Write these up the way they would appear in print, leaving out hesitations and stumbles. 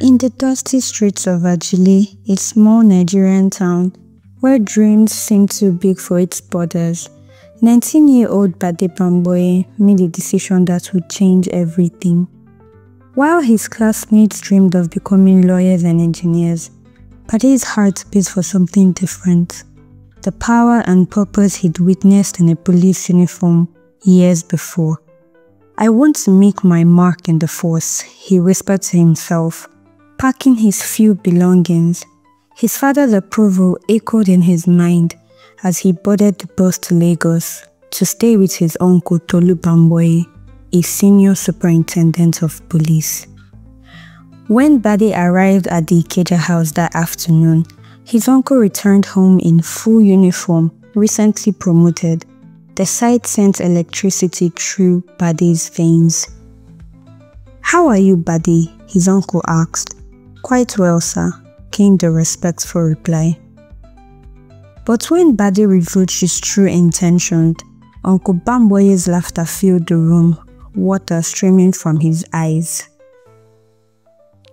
In the dusty streets of Ajili, a small Nigerian town where dreams seem too big for its borders, 19-year-old Bade Bamboye made a decision that would change everything. While his classmates dreamed of becoming lawyers and engineers, Bade's heart beat for something different. The power and purpose he'd witnessed in a police uniform years before. "I want to make my mark in the force," he whispered to himself, packing his few belongings. His father's approval echoed in his mind as he boarded the bus to Lagos to stay with his uncle Tolu Bamboye, a senior superintendent of police. When Bade arrived at the Ikeja house that afternoon, his uncle returned home in full uniform, recently promoted. The sight sent electricity through Bade's veins. "How are you, Bade?" his uncle asked. "Quite well, sir," came the respectful reply. But when Bade revealed his true intentions, Uncle Bamboye's laughter filled the room, water streaming from his eyes.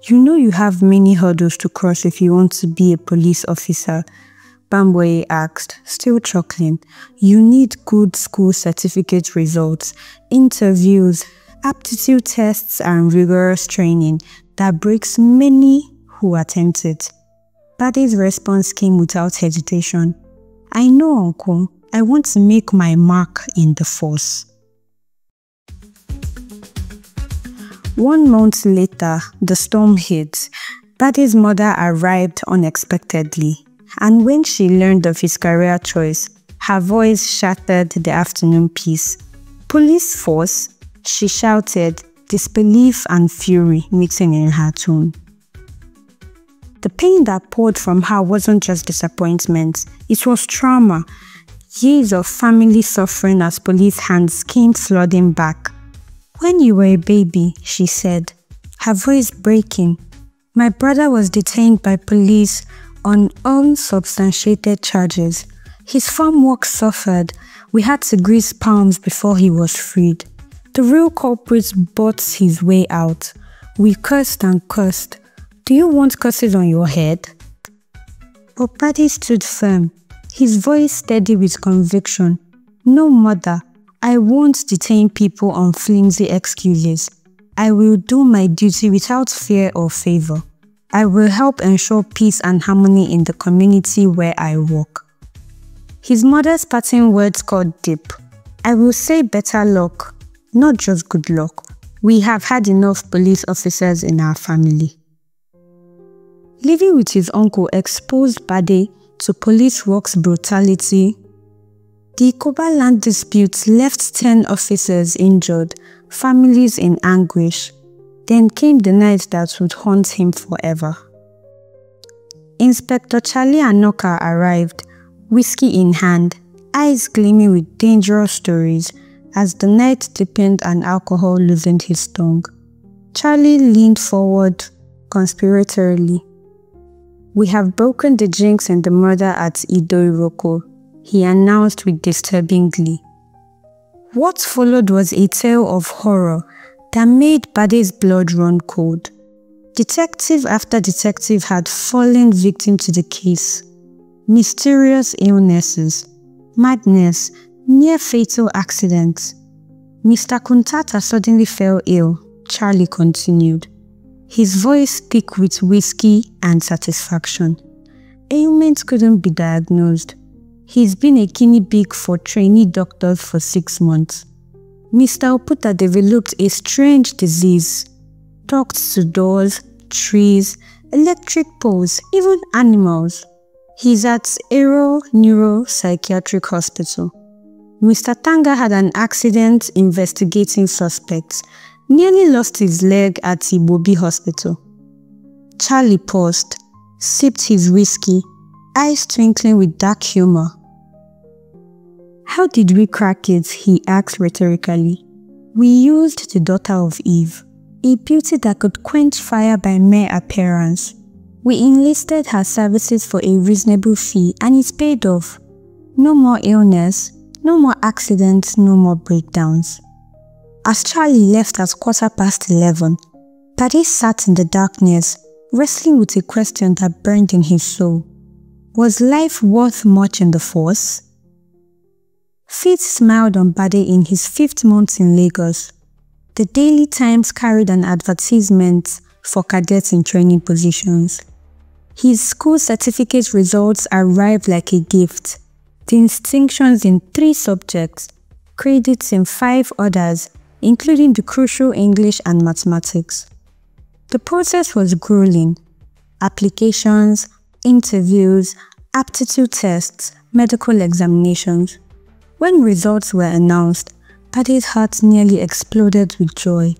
"You know you have many hurdles to cross if you want to be a police officer," Bamboye asked, still chuckling. "You need good school certificate results, interviews, aptitude tests and rigorous training that breaks many who attempt it." Bade's response came without hesitation. "I know, Uncle. I want to make my mark in the force." 1 month later, the storm hit. Bade's mother arrived unexpectedly, and when she learned of his career choice, her voice shattered the afternoon peace. "Police force?" she shouted, disbelief and fury mixing in her tone. The pain that poured from her wasn't just disappointment, it was trauma. Years of family suffering as police hands came flooding back. "When you were a baby," she said, her voice breaking, "my brother was detained by police on unsubstantiated charges. His farm work suffered. We had to grease palms before he was freed. The real culprit bought his way out. We cursed and cursed. Do you want curses on your head?" But Bade stood firm, his voice steady with conviction. "No, mother, I won't detain people on flimsy excuses. I will do my duty without fear or favor. I will help ensure peace and harmony in the community where I work." His mother's parting words cut deep. "I will say better luck, not just good luck. We have had enough police officers in our family." Living with his uncle exposed Bade to police work's brutality. The Ikoba land dispute left 10 officers injured, families in anguish. Then came the night that would haunt him forever. Inspector Charlie Anoka arrived, whiskey in hand, eyes gleaming with dangerous stories as the night deepened and alcohol loosened his tongue. Charlie leaned forward conspiratorially. "We have broken the jinx in the murder at Ido-Iroko," he announced with disturbing glee. What followed was a tale of horror that made Bade's blood run cold. Detective after detective had fallen victim to the case. Mysterious illnesses, madness, near-fatal accidents. "Mr. Kuntata suddenly fell ill," Charlie continued, his voice thick with whiskey and satisfaction. Ailment couldn't be diagnosed. He's been a guinea pig for trainee doctors for 6 months. Mr. Oputa developed a strange disease. Talked to doors, trees, electric poles, even animals. He's at Aero Neuropsychiatric Hospital. Mr. Tanga had an accident investigating suspects. Nearly lost his leg at Ibobi Hospital. Charlie paused, sipped his whiskey, eyes twinkling with dark humor. "How did we crack it?" he asked rhetorically. "We used the daughter of Eve, a beauty that could quench fire by mere appearance. We enlisted her services for a reasonable fee and it paid off. No more illness, no more accidents, no more breakdowns." As Charlie left at 11:15, Bade sat in the darkness, wrestling with a question that burned in his soul. Was life worth much in the force? Fate smiled on Bade in his 5th month in Lagos. The Daily Times carried an advertisement for cadets in training positions. His school certificate results arrived like a gift. Distinctions in 3 subjects, credits in 5 others, including the crucial English and mathematics. The process was grueling. Applications, interviews, aptitude tests, medical examinations. When results were announced, Bade's heart nearly exploded with joy.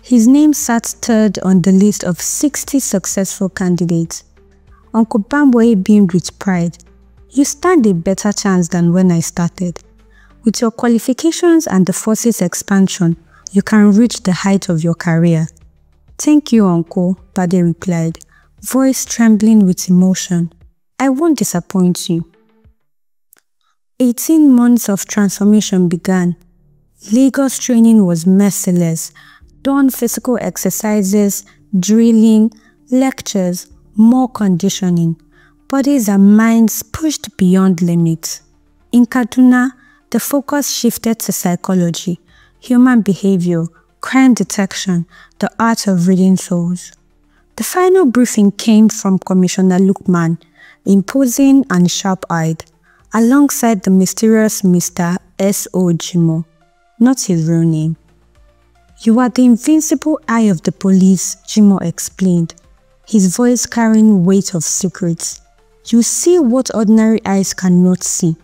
His name sat 3rd on the list of 60 successful candidates. Uncle Bamboe beamed with pride. You stand a better chance than when I started. With your qualifications and the force's expansion, you can reach the height of your career. Thank you, Uncle, Bade replied, voice trembling with emotion. I won't disappoint you. 18 months of transformation began. Lagos training was merciless. Dawn physical exercises, drilling, lectures, more conditioning. Bodies and minds pushed beyond limits. In Kaduna, the focus shifted to psychology, human behavior, crime detection, the art of reading souls. The final briefing came from Commissioner Lukman, imposing and sharp-eyed, alongside the mysterious Mr. S.O. Jimo, not his real name. You are the invincible eye of the police, Jimo explained, his voice carrying weight of secrets. You see what ordinary eyes cannot see.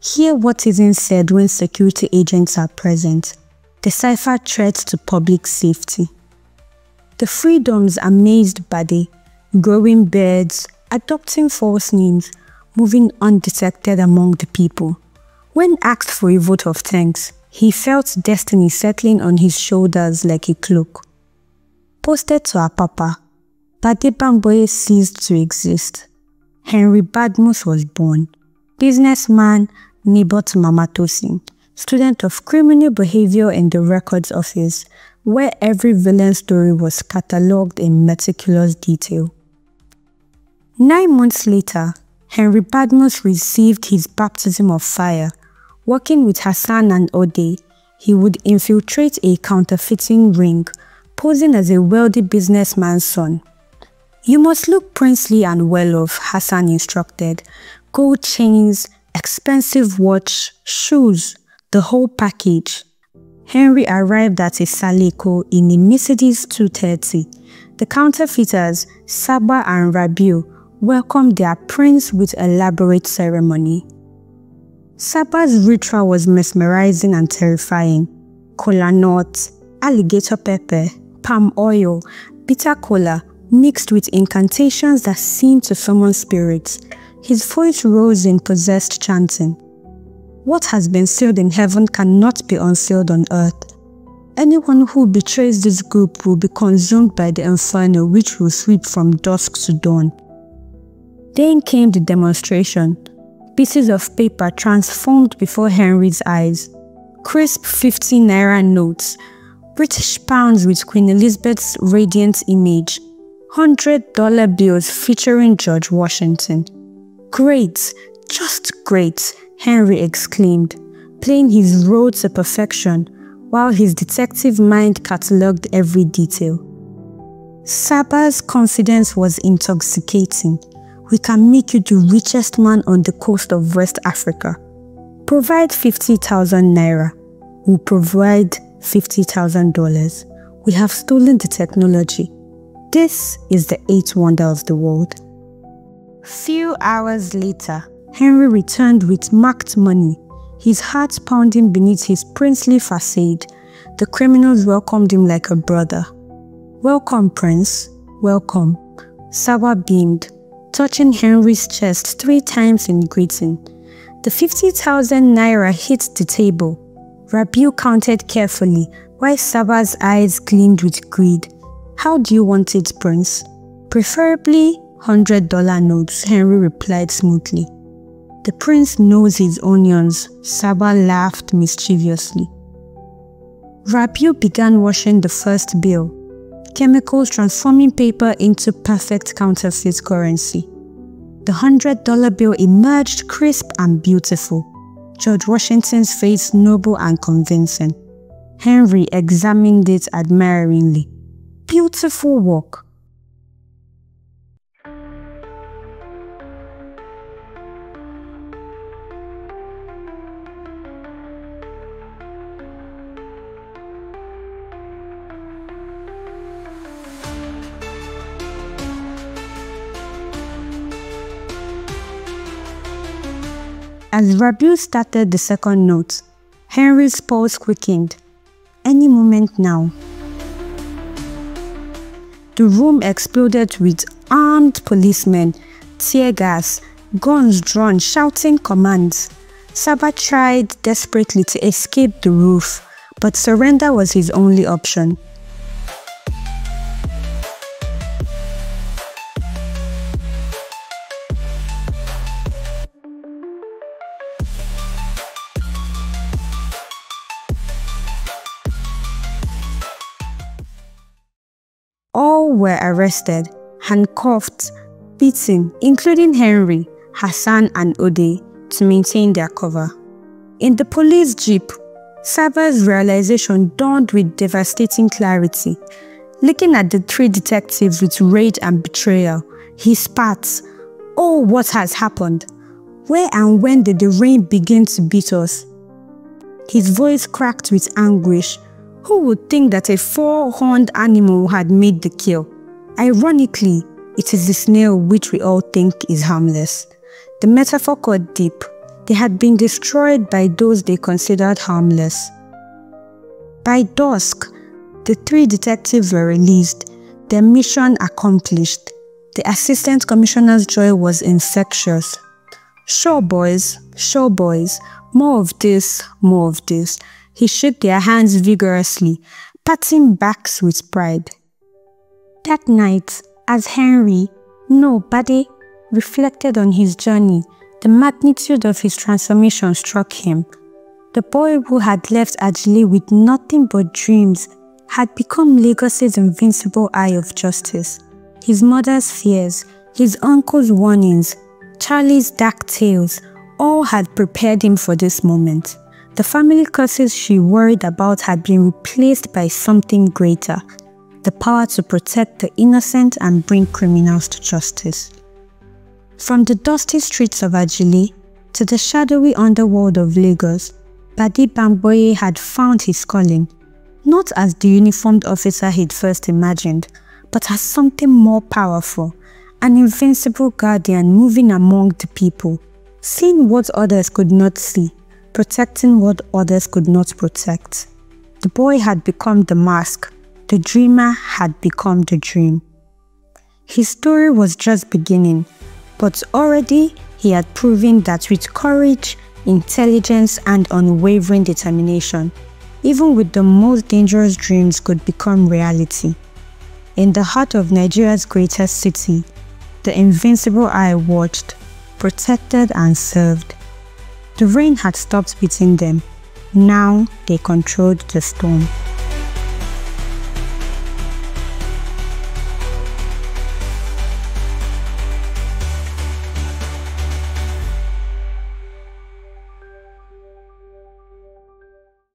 Hear what isn't said when security agents are present. Decipher threats to public safety. The freedoms amazed Bade, growing beards, adopting false names, moving undetected among the people. When asked for a vote of thanks, he felt destiny settling on his shoulders like a cloak. Posted to Apapa, Bade Bamboe ceased to exist. Henry Badmus was born. Businessman, neighbor to Mama Tosin, student of criminal behavior in the records office, where every villain story was catalogued in meticulous detail. 9 months later, Henry Badmus received his baptism of fire. Working with Hassan and Ode, he would infiltrate a counterfeiting ring, posing as a wealthy businessman's son. You must look princely and well-off, Hassan instructed. Gold chains, expensive watch, shoes, the whole package. Henry arrived at a Saleko in a Mercedes 230. The counterfeiters, Saba and Rabiu, welcomed their prince with elaborate ceremony. Saba's ritual was mesmerizing and terrifying. Kola nuts, alligator pepper, palm oil, bitter cola, mixed with incantations that seemed to summon spirits. His voice rose in possessed chanting. What has been sealed in heaven cannot be unsealed on earth. Anyone who betrays this group will be consumed by the inferno, which will sweep from dusk to dawn. Then came the demonstration. Pieces of paper transformed before Henry's eyes. Crisp 50 naira notes, British pounds with Queen Elizabeth's radiant image, $100 bills featuring George Washington. Great, just great, Henry exclaimed, playing his role to perfection while his detective mind catalogued every detail. Saba's confidence was intoxicating. We can make you the richest man on the coast of West Africa. Provide 50,000 naira. We'll provide $50,000. We have stolen the technology. This is the 8th wonder of the world. Few hours later, Henry returned with marked money, his heart pounding beneath his princely facade. The criminals welcomed him like a brother. Welcome, Prince. Welcome. Saba beamed, touching Henry's chest 3 times in greeting. The 50,000 naira hit the table. Rabiu counted carefully, while Saba's eyes gleamed with greed. How do you want it, Prince? Preferably $100 notes, Henry replied smoothly. The prince knows his onions, Saba laughed mischievously. Rabiu began washing the first bill. chemicals transforming paper into perfect counterfeit currency. The $100 bill emerged crisp and beautiful, George Washington's face noble and convincing. Henry examined it admiringly. Beautiful work. As Rabiu started the second note, Henry's pulse quickened. Any moment now. The room exploded with armed policemen, tear gas, guns drawn, shouting commands. Saba tried desperately to escape the roof, but surrender was his only option. All were arrested, handcuffed, beaten, including Henry, Hassan and Ode, to maintain their cover. In the police jeep, Saba's realization dawned with devastating clarity. Looking at the three detectives with rage and betrayal, he spat, "Oh, what has happened? Where and when did the rain begin to beat us?" His voice cracked with anguish. Who would think that a four-horned animal had made the kill? Ironically, it is the snail which we all think is harmless. The metaphor cut deep. They had been destroyed by those they considered harmless. By dusk, the three detectives were released, their mission accomplished. The assistant commissioner's joy was infectious. Sure boys, more of this, more of this. He shook their hands vigorously, patting backs with pride. That night, as Henry, no, Bade, reflected on his journey, the magnitude of his transformation struck him. The boy who had left Ajili with nothing but dreams had become Lagos's invincible eye of justice. His mother's fears, his uncle's warnings, Charlie's dark tales, all had prepared him for this moment. The family curses she worried about had been replaced by something greater, the power to protect the innocent and bring criminals to justice. From the dusty streets of Ajili to the shadowy underworld of Lagos, Bade Bamboye had found his calling, not as the uniformed officer he'd first imagined, but as something more powerful, an invincible guardian moving among the people, seeing what others could not see, protecting what others could not protect. The boy had become the mask, the dreamer had become the dream. His story was just beginning, but already he had proven that with courage, intelligence, and unwavering determination, even with the most dangerous dreams could become reality. In the heart of Nigeria's greatest city, the invincible eye watched, protected and served. The rain had stopped beating them. Now they controlled the storm.